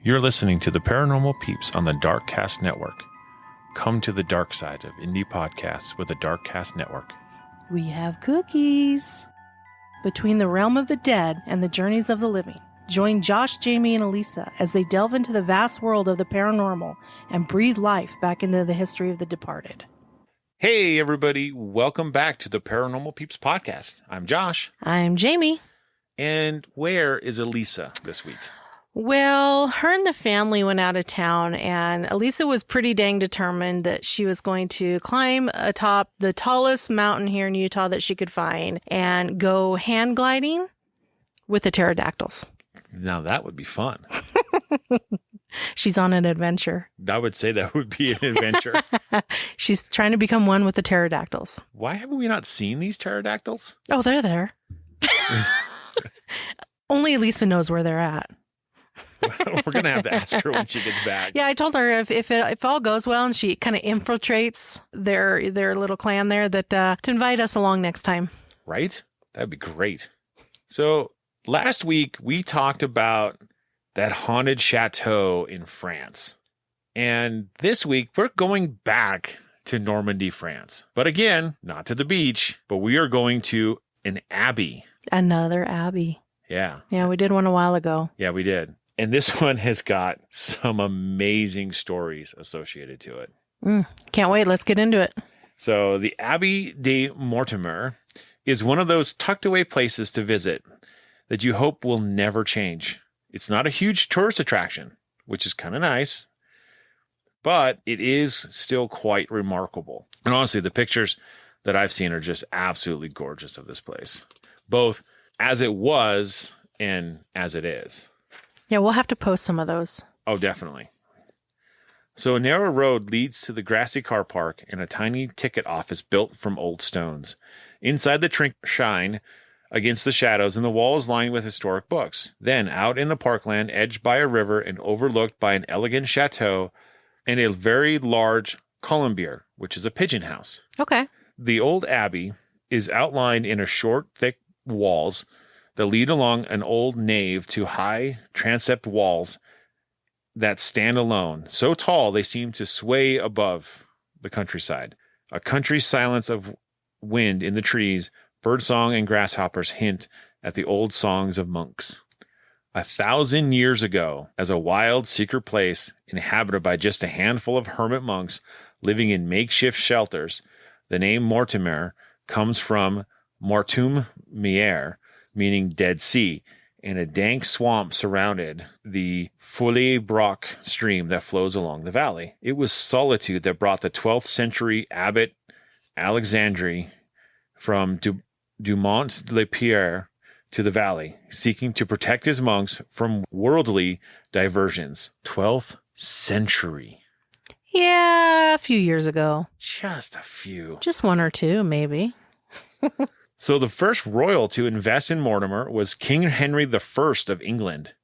You're listening to the Paranormal Peeps on the Darkcast Network. Come to the dark side of indie podcasts with the Darkcast Network. We have cookies. Between the realm of the dead and the journeys of the living, join Josh, Jamie, and Elisa as they delve into the vast world of the paranormal and breathe life back into the history of the departed. Hey, everybody. Welcome back to the Paranormal Peeps podcast. I'm Josh. I'm Jamie. And where is Elisa this week? Well, her and the family went out of town, and Elisa was pretty dang determined that she was going to climb atop the tallest mountain here in Utah that she could find and go hand gliding with the pterodactyls. Now that would be fun. She's on an adventure. I would say that would be an adventure. She's trying to become one with the pterodactyls. Why haven't we not seen these pterodactyls? Oh, they're there. Only Elisa knows where they're at. We're going to have to ask her when she gets back. Yeah, I told her if all goes well and she kind of infiltrates their little clan there, that to invite us along next time. Right? That'd be great. So last week we talked about that haunted chateau in France. And this week we're going back to Normandy, France. But again, not to the beach, but we are going to an abbey. Another abbey. Yeah. Yeah, we did one a while ago. Yeah, we did. And this one has got some amazing stories associated to it. Can't wait. Let's get into it. So the Abbey de Mortemer is one of those tucked away places to visit that you hope will never change. It's not a huge tourist attraction, which is kind of nice, but it is still quite remarkable. And honestly, the pictures that I've seen are just absolutely gorgeous of this place, both as it was and as it is. Yeah, we'll have to post some of those. Oh, definitely. So a narrow road leads to the grassy car park and a tiny ticket office built from old stones. Inside the trink shine against the shadows, and the wall is lined with historic books. Then out in the parkland, edged by a river and overlooked by an elegant chateau and a very large colombier, which is a pigeon house. Okay. The old abbey is outlined in a short, thick walls that lead along an old nave to high transept walls that stand alone, so tall they seem to sway above the countryside. A country silence of wind in the trees, birdsong and grasshoppers hint at the old songs of monks. 1,000 years ago, as a wild, secret place inhabited by just a handful of hermit monks living in makeshift shelters, the name Mortemer comes from Mortemer, meaning Dead Sea, and a dank swamp surrounded the Folie-Broc stream that flows along the valley. It was solitude that brought the 12th century abbot Alexandre from Dumont-le-Pierre to the valley, seeking to protect his monks from worldly diversions. 12th century. Yeah, a few years ago. Just a few. Just one or two, maybe. So the first royal to invest in Mortemer was King Henry I of England,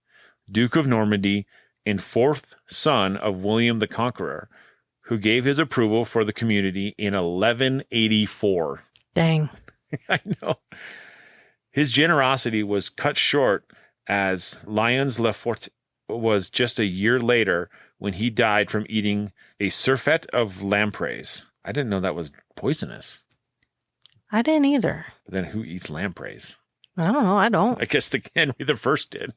Duke of Normandy, and fourth son of William the Conqueror, who gave his approval for the community in 1184. Dang. I know. His generosity was cut short as Lyons Lefort was just a year later when he died from eating a surfeit of lampreys. I didn't know that was poisonous. I didn't either. But then who eats lampreys? I don't know. I don't. I guess the Henry I did.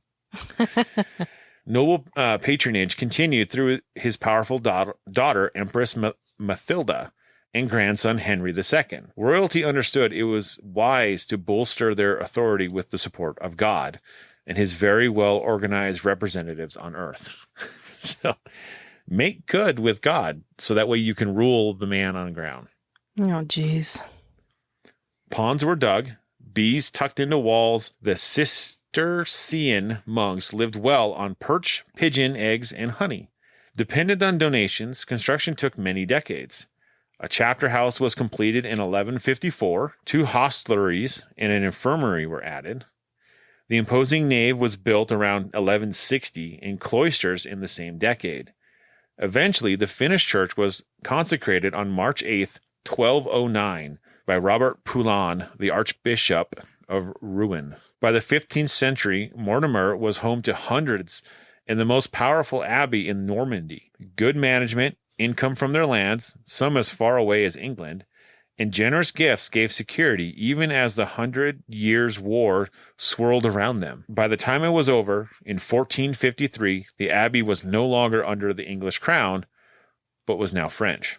Noble patronage continued through his powerful daughter, Empress Mathilda, and grandson Henry II. Royalty understood it was wise to bolster their authority with the support of God and his very well-organized representatives on earth. So make good with God so that way you can rule the man on the ground. Oh, geez. Ponds were dug, bees tucked into walls. The Cistercian monks lived well on perch, pigeon, eggs, and honey. Dependent on donations, construction took many decades. A chapter house was completed in 1154. 2 hostleries and an infirmary were added. The imposing nave was built around 1160 and cloisters in the same decade. Eventually, the finished church was consecrated on March 8th, 1209, by Robert Poulin, the Archbishop of Rouen. By the 15th century, Mortemer was home to hundreds and the most powerful abbey in Normandy. Good management, income from their lands, some as far away as England, and generous gifts gave security even as the 100 Years' War swirled around them. By the time it was over, in 1453, the abbey was no longer under the English crown, but was now French.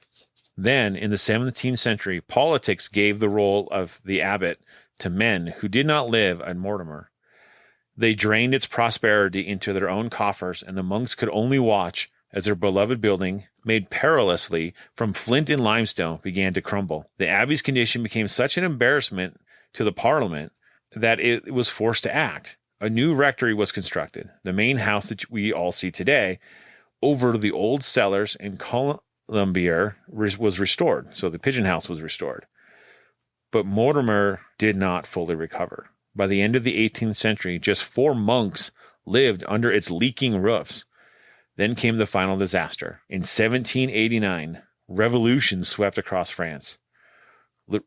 Then, in the 17th century, politics gave the role of the abbot to men who did not live at Mortemer. They drained its prosperity into their own coffers, and the monks could only watch as their beloved building, made perilously from flint and limestone, began to crumble. The abbey's condition became such an embarrassment to the parliament that it was forced to act. A new rectory was constructed, the main house that we all see today, over the old cellars, and columbier was restored. So the pigeon house was restored. But Mortemer did not fully recover. By the end of the 18th century, just 4 monks lived under its leaking roofs. Then came the final disaster. In 1789, revolution swept across France.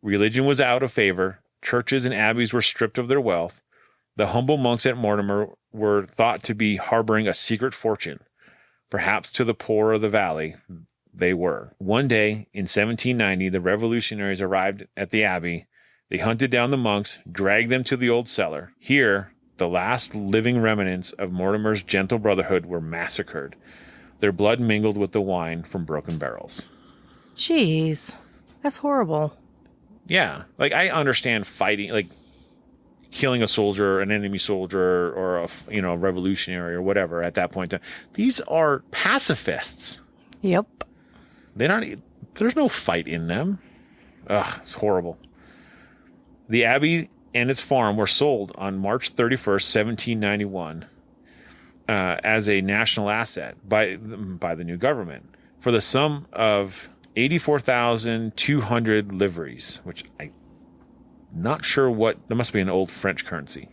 Religion was out of favor. Churches and abbeys were stripped of their wealth. The humble monks at Mortemer were thought to be harboring a secret fortune. Perhaps to the poor of the valley, they were. One day, in 1790, the revolutionaries arrived at the abbey. They hunted down the monks, dragged them to the old cellar. Here, the last living remnants of Mortimer's gentle brotherhood were massacred, their blood mingled with the wine from broken barrels. Jeez, that's horrible. Yeah, like I understand fighting, like killing a soldier, an enemy soldier, or a revolutionary or whatever at that point. These are pacifists. Yep. There's no fight in them. Ugh, it's horrible. The abbey and its farm were sold on March 31st, 1791, as a national asset by the new government for the sum of 84,200 livres, which I'm not sure that must be an old French currency.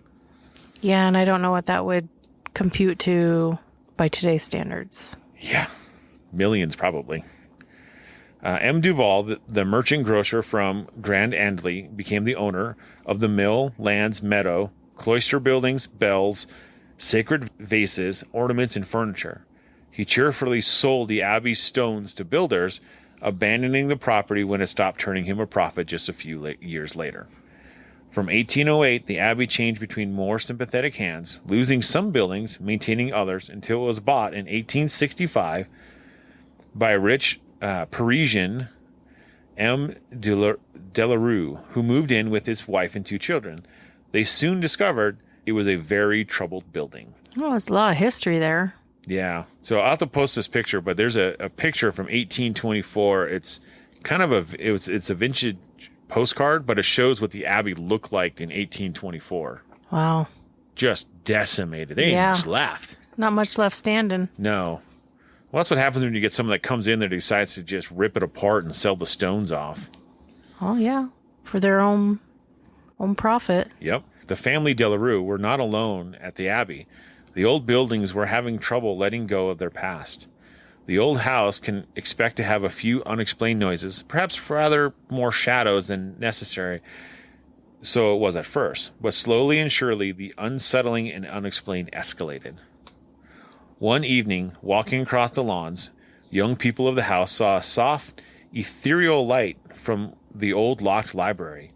Yeah, and I don't know what that would compute to by today's standards. Yeah, millions probably. M. Duval, the merchant grocer from Grand Andely, became the owner of the mill, lands, meadow, cloister buildings, bells, sacred vases, ornaments, and furniture. He cheerfully sold the abbey's stones to builders, abandoning the property when it stopped turning him a profit just a few years later. From 1808, the abbey changed between more sympathetic hands, losing some buildings, maintaining others, until it was bought in 1865 by a rich Parisian, M. Delarue, who moved in with his wife and 2 children. They soon discovered it was a very troubled building. Oh, there's a lot of history there. Yeah. So I'll have to post this picture, but there's a picture from 1824. It's kind of it's a vintage postcard, but it shows what the abbey looked like in 1824. Wow. Just decimated. They ain't much left. Not much left standing. No. Well, that's what happens when you get someone that comes in there and decides to just rip it apart and sell the stones off. Oh, yeah. For their own profit. Yep. The family Delarue were not alone at the abbey. The old buildings were having trouble letting go of their past. The old house can expect to have a few unexplained noises, perhaps rather more shadows than necessary. So it was at first. But slowly and surely, the unsettling and unexplained escalated. One evening, walking across the lawns, young people of the house saw a soft, ethereal light from the old locked library.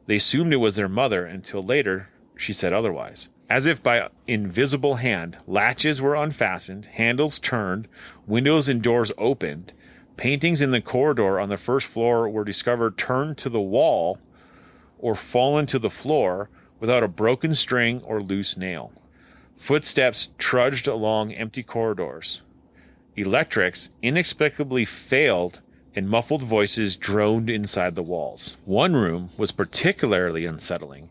They assumed it was their mother until later she said otherwise. As if by invisible hand, latches were unfastened, handles turned, windows and doors opened. Paintings in the corridor on the first floor were discovered turned to the wall or fallen to the floor without a broken string or loose nail. Footsteps trudged along empty corridors. Electrics inexplicably failed and muffled voices droned inside the walls. One room was particularly unsettling.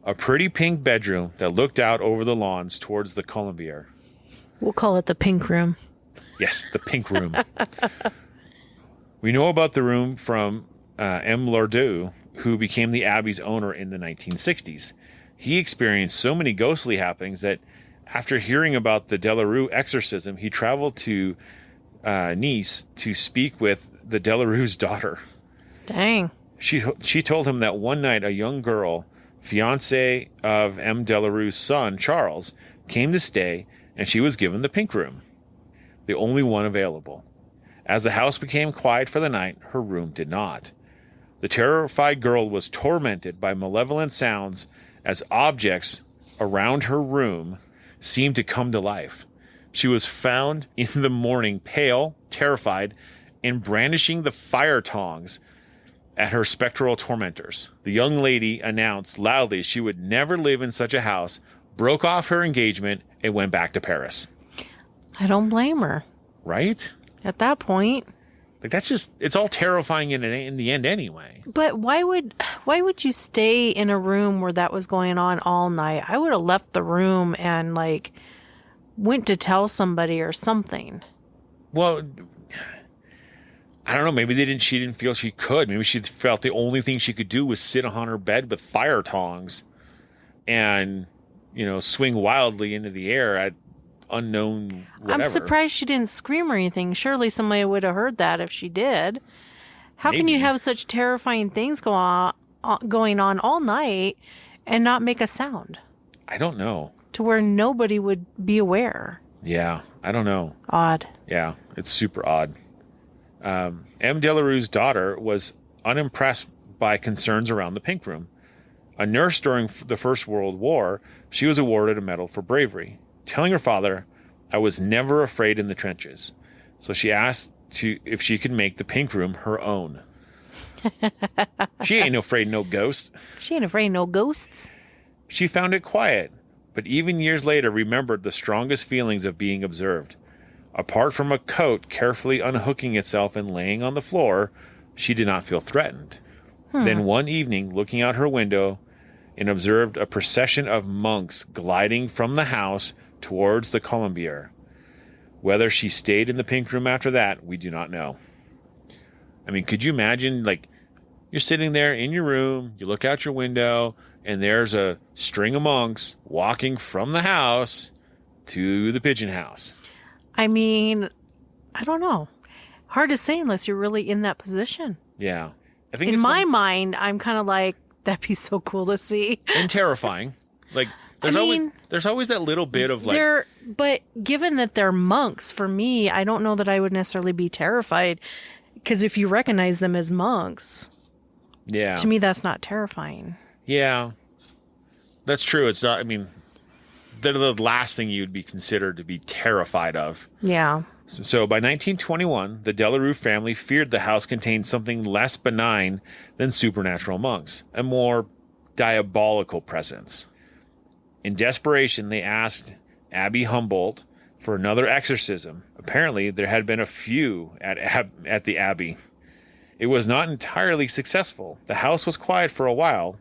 A pretty pink bedroom that looked out over the lawns towards the columbier. We'll call it the pink room. Yes, the pink room. We know about the room from M. Lardoux, who became the abbey's owner in the 1960s. He experienced so many ghostly happenings that after hearing about the Delarue exorcism, he traveled to Nice to speak with the Delarue's daughter. Dang. She told him that one night a young girl, fiancée of M. Delarue's son, Charles, came to stay and she was given the pink room, the only one available. As the house became quiet for the night, her room did not. The terrified girl was tormented by malevolent sounds as objects around her room seemed to come to life. She was found in the morning, pale, terrified, and brandishing the fire tongs at her spectral tormentors. The young lady announced loudly she would never live in such a house, broke off her engagement, and went back to Paris. I don't blame her. Right? At that point. Like, that's just, it's all terrifying in the end anyway. But why would you stay in a room where that was going on all night? I would have left the room and like went to tell somebody or something. Well, I don't know. Maybe she didn't feel she could. Maybe she felt the only thing she could do was sit on her bed with fire tongs and, swing wildly into the air at unknown whatever. I'm surprised she didn't scream or anything. Surely somebody would have heard that if she did. How can you have such terrifying things going on all night and not make a sound? I don't know. To where nobody would be aware. Yeah, I don't know. Odd. Yeah, it's super odd. M. Delarue's daughter was unimpressed by concerns around the pink room. A nurse during the First World War, she was awarded a medal for bravery, telling her father, "I was never afraid in the trenches." So she asked if she could make the pink room her own. She ain't afraid no ghost. She ain't afraid no ghosts. She found it quiet, but even years later remembered the strongest feelings of being observed. Apart from a coat carefully unhooking itself and laying on the floor, she did not feel threatened. Then one evening, looking out her window, and observed a procession of monks gliding from the house towards the Colombier. Whether she stayed in the pink room after that, we do not know. I mean, could you imagine, like, you're sitting there in your room, you look out your window, and there's a string of monks walking from the house to the pigeon house. I mean, I don't know. Hard to say unless you're really in that position. Yeah. I think in my mind, I'm kind of like, that'd be so cool to see. And terrifying. Like, there's always that little bit of like... But given that they're monks, for me, I don't know that I would necessarily be terrified. Because if you recognize them as monks, yeah, to me, that's not terrifying. Yeah. That's true. It's not, I mean... They're the last thing you'd be considered to be terrified of. Yeah. So by 1921, the Delarue family feared the house contained something less benign than supernatural monks, a more diabolical presence. In desperation, they asked Abbey Humboldt for another exorcism. Apparently, there had been a few at the Abbey. It was not entirely successful. The house was quiet for a while.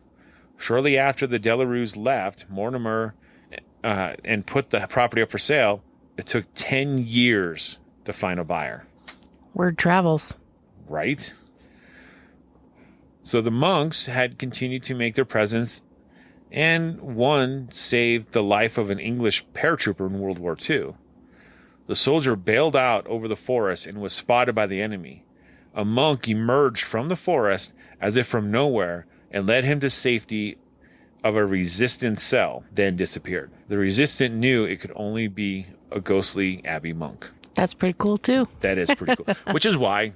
Shortly after the Delarues left, Mortemer and put the property up for sale, it took 10 years to find a buyer. Word travels. Right? So the monks had continued to make their presence, and one saved the life of an English paratrooper in World War II. The soldier bailed out over the forest and was spotted by the enemy. A monk emerged from the forest as if from nowhere and led him to safety of a resistant cell, then disappeared. The resistant knew it could only be a ghostly Abbey monk. That's pretty cool, too. That is pretty cool. Which is why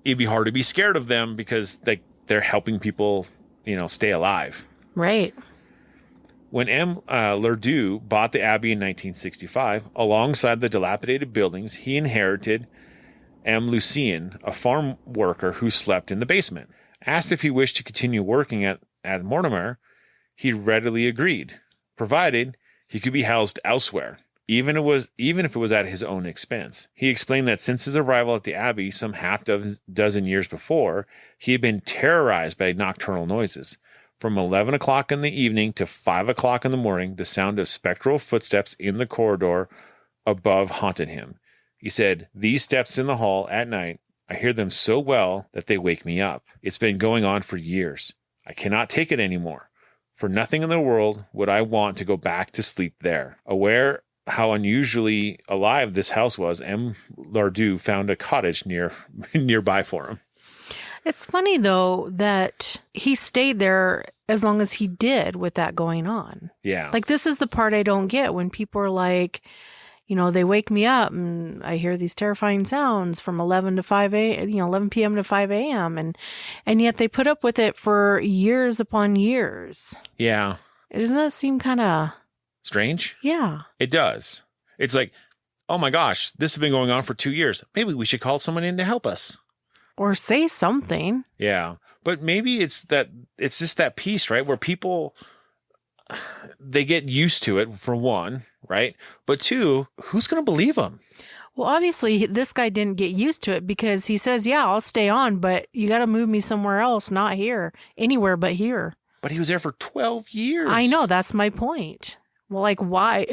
it'd be hard to be scared of them, because they're helping people, stay alive. Right. When M. Lerdoux bought the Abbey in 1965, alongside the dilapidated buildings, he inherited M. Lucien, a farm worker who slept in the basement. Asked if he wished to continue working at Mortemer, he readily agreed, provided he could be housed elsewhere, even if it was at his own expense. He explained that since his arrival at the Abbey some half-dozen years before, he had been terrorized by nocturnal noises. From 11 o'clock in the evening to 5 o'clock in the morning, the sound of spectral footsteps in the corridor above haunted him. He said, "These steps in the hall at night, I hear them so well that they wake me up. It's been going on for years. I cannot take it anymore. For nothing in the world would I want to go back to sleep there." Aware how unusually alive this house was, M. Lerdoux found a cottage nearby for him. It's funny, though, that he stayed there as long as he did with that going on. Yeah. Like, this is the part I don't get when people are like, they wake me up and I hear these terrifying sounds from 11 p.m. to 5 a.m. And yet they put up with it for years upon years. Yeah. Doesn't that seem kind of strange? Yeah. It does. It's like, oh my gosh, this has been going on for 2 years. Maybe we should call someone in to help us. Or say something. Yeah. But maybe it's just that piece, right? Where people, they get used to it, for one, right? But two, who's going to believe them? Well, obviously, this guy didn't get used to it because he says, yeah, I'll stay on, but you got to move me somewhere else, not here, anywhere but here. But he was there for 12 years. I know. That's my point. Well, like, why?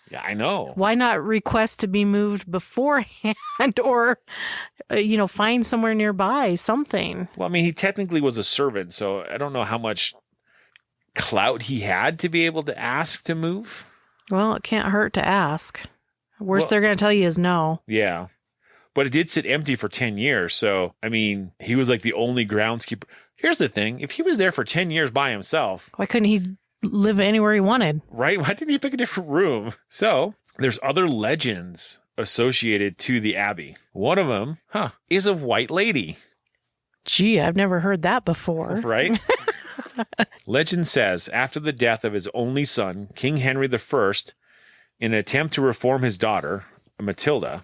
Yeah, I know. Why not request to be moved beforehand or, find somewhere nearby, something? Well, I mean, he technically was a servant, so I don't know how much clout he had to be able to ask to move. Well, it can't hurt to ask. Worst they're going to tell you is no. Yeah. But it did sit empty for 10 years. So, I mean, he was like the only groundskeeper. Here's the thing. If he was there for 10 years by himself. Why couldn't he live anywhere he wanted? Right? Why didn't he pick a different room? So there's other legends associated to the Abbey. One of them, is a white lady. Gee, I've never heard that before. Right? Legend says after the death of his only son, King Henry I, in an attempt to reform his daughter, Matilda,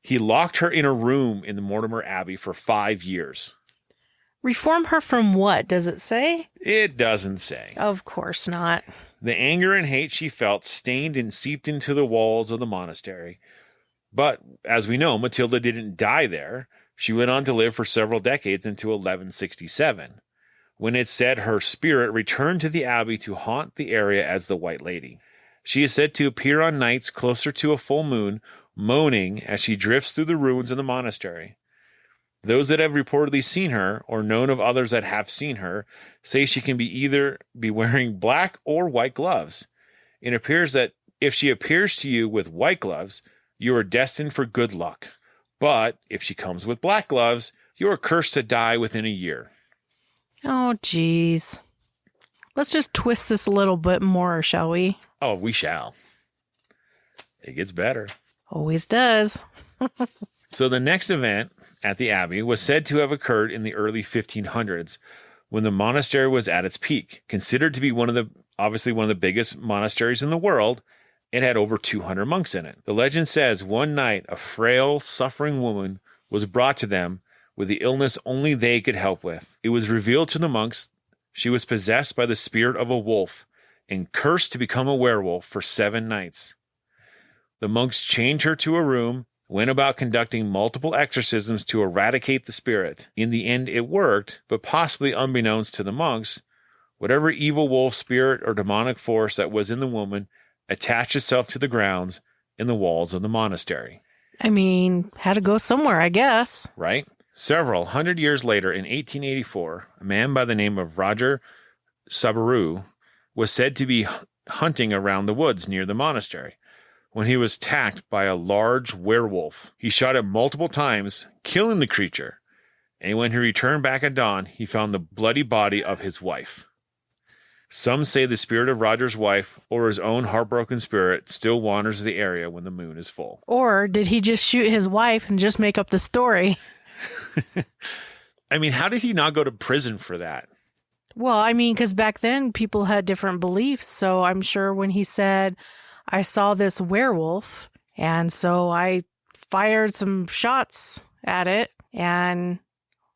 he locked her in a room in the Mortemer Abbey for 5 years. Reform her from what? Does it say? It doesn't say. Of course not. The anger and hate she felt stained and seeped into the walls of the monastery. But, as we know, Matilda didn't die there. She went on to live for several decades into 1167, when it said her spirit returned to the abbey to haunt the area as the White Lady. She is said to appear on nights closer to a full moon, moaning as she drifts through the ruins of the monastery. Those that have reportedly seen her, or known of others that have seen her, say she can either be wearing black or white gloves. It appears that if she appears to you with white gloves, you are destined for good luck. But if she comes with black gloves, you are cursed to die within a year. Oh, geez. Let's just twist this a little bit more, shall we? Oh, we shall. It gets better. Always does. So the next event at the Abbey was said to have occurred in the early 1500s, when the monastery was at its peak. Considered to be one of the biggest monasteries in the world, it had over 200 monks in it. The legend says one night a frail, suffering woman was brought to them with the illness only they could help with. It was revealed to the monks she was possessed by the spirit of a wolf and cursed to become a werewolf for 7 nights. The monks chained her to a room, went about conducting multiple exorcisms to eradicate the spirit. In the end, it worked, but possibly unbeknownst to the monks, whatever evil wolf spirit or demonic force that was in the woman attached itself to the grounds in the walls of the monastery. I mean, had to go somewhere, I guess. Right? Several hundred years later, in 1884, a man by the name of Roger Sabaru was said to be hunting around the woods near the monastery when he was attacked by a large werewolf. He shot it multiple times, killing the creature, and when he returned back at dawn, he found the bloody body of his wife. Some say the spirit of Roger's wife or his own heartbroken spirit still wanders the area when the moon is full. Or did he just shoot his wife and just make up the story? I mean, how did he not go to prison for that? Well, I mean, because back then people had different beliefs. So I'm sure when he said, I saw this werewolf, and so I fired some shots at it, and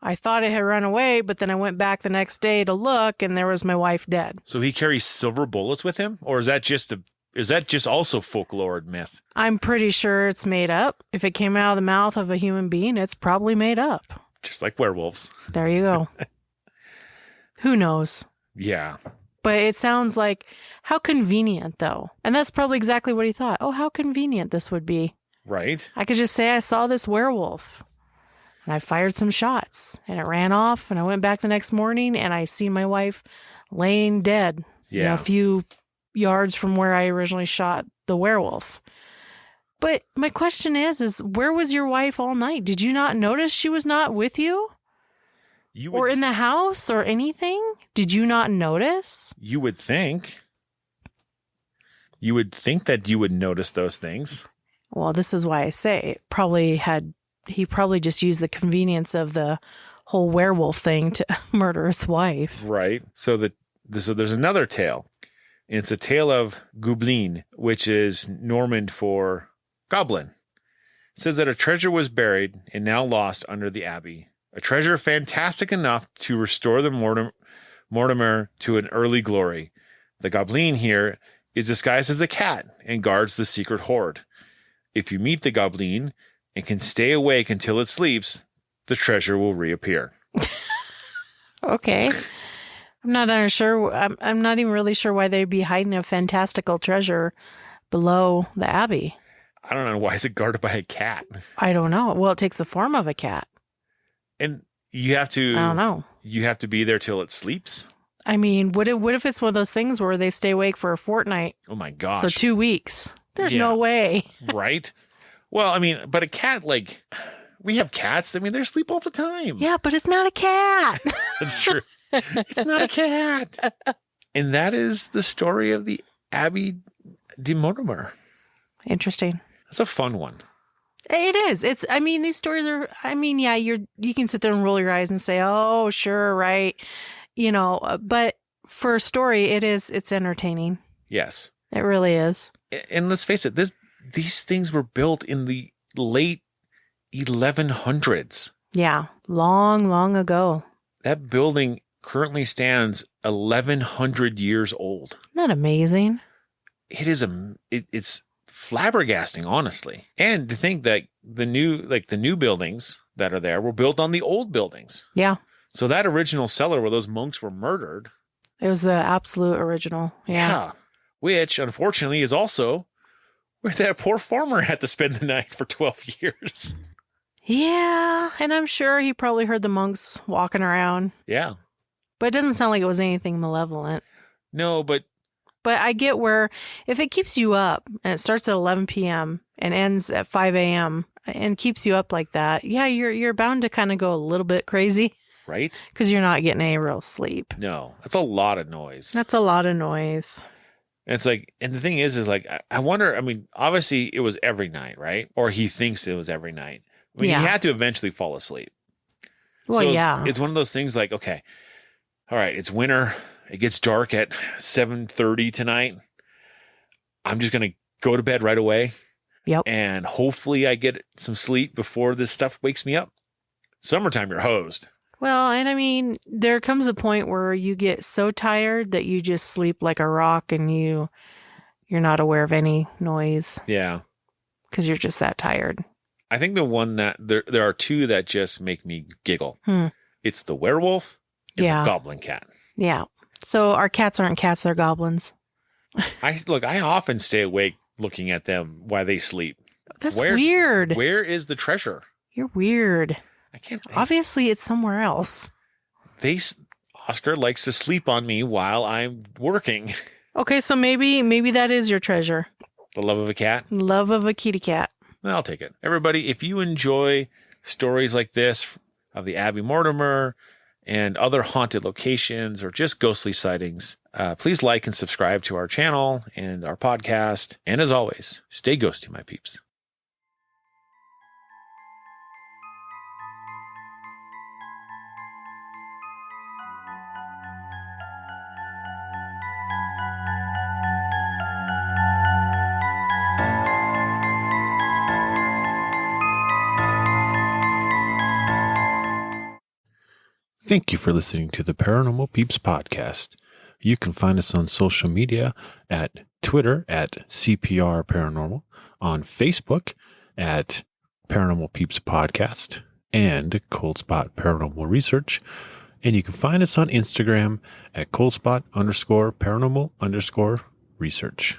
I thought it had run away, but then I went back the next day to look, and there was my wife dead. So he carries silver bullets with him? Or is that just also folklore and myth? I'm pretty sure it's made up. If it came out of the mouth of a human being, it's probably made up. Just like werewolves. There you go. Who knows? Yeah. But it sounds like, how convenient, though. And that's probably exactly what he thought. Oh, how convenient this would be. Right. I could just say I saw this werewolf. And I fired some shots. And it ran off. And I went back the next morning. And I see my wife laying dead. Yeah. A few yards from where I originally shot the werewolf. But my question is where was your wife all night? Did you not notice she was not with you? Or in the house or anything? Did you not notice? You would think. You would think that you would notice those things. Well, this is why I say he probably just used the convenience of the whole werewolf thing to murder his wife. Right. So there's another tale. It's a tale of Goblin, which is Norman for goblin. It says that a treasure was buried and now lost under the abbey. A treasure fantastic enough to restore the Mortemer to an early glory. The Goblin here is disguised as a cat and guards the secret hoard. If you meet the Goblin and can stay awake until it sleeps, the treasure will reappear. Okay. I'm not even really sure why they'd be hiding a fantastical treasure below the abbey. I don't know. Why is it guarded by a cat? I don't know. Well, it takes the form of a cat. And you have to... I don't know. You have to be there till it sleeps? I mean, what if it's one of those things where they stay awake for a fortnight? Oh my gosh. So 2 weeks. There's no way. Right? Well, I mean, but a cat, like, we have cats. I mean, they sleep all the time. Yeah, but it's not a cat. That's true. It's not a cat. And that is the story of the Abbey de Mortemer. Interesting. It's a fun one. It is. These stories are, yeah, you can sit there and roll your eyes and say, oh, sure, right. But for a story, it's entertaining. Yes. It really is. And let's face it, these things were built in the late 1100s. Yeah. Long, long ago. That building currently stands 1,100 years old. Isn't that amazing? It is it's flabbergasting, honestly. And to think that the new buildings that are there were built on the old buildings. Yeah. So that original cellar where those monks were murdered. It was the absolute original. Yeah. Which, unfortunately, is also where that poor farmer had to spend the night for 12 years. Yeah. And I'm sure he probably heard the monks walking around. Yeah. But it doesn't sound like it was anything malevolent. No, but I get where if it keeps you up and it starts at 11 p.m. and ends at 5 a.m. and keeps you up like that, yeah, you're bound to kind of go a little bit crazy. Right? Because you're not getting any real sleep. No, that's a lot of noise. That's a lot of noise. And it's like, and the thing is like, I wonder, I mean, obviously it was every night, right? Or he thinks it was every night. I mean, he had to eventually fall asleep. Well, so it's one of those things like, okay, all right, it's winter. It gets dark at 7:30 tonight. I'm just going to go to bed right away. Yep. And hopefully I get some sleep before this stuff wakes me up. Summertime, you're hosed. Well, and I mean, there comes a point where you get so tired that you just sleep like a rock and you're not aware of any noise. Yeah. Because you're just that tired. I think the one that there are two that just make me giggle. It's the werewolf and the goblin cat. Yeah. So our cats aren't cats, they're goblins. I often stay awake looking at them while they sleep. That's weird. Where is the treasure? You're weird. I can't. Obviously, it's somewhere else. Oscar likes to sleep on me while I'm working. Okay, so maybe that is your treasure. The love of a cat? Love of a kitty cat. I'll take it. Everybody, if you enjoy stories like this of the Abbey Mortemer and other haunted locations or just ghostly sightings, please like and subscribe to our channel and our podcast. And as always, stay ghosty, my peeps. Thank you for listening to the Paranormal Peeps podcast. You can find us on social media at Twitter at CPR Paranormal, on Facebook at Paranormal Peeps Podcast and Cold Spot Paranormal Research. And you can find us on Instagram at coldspot_paranormal_research.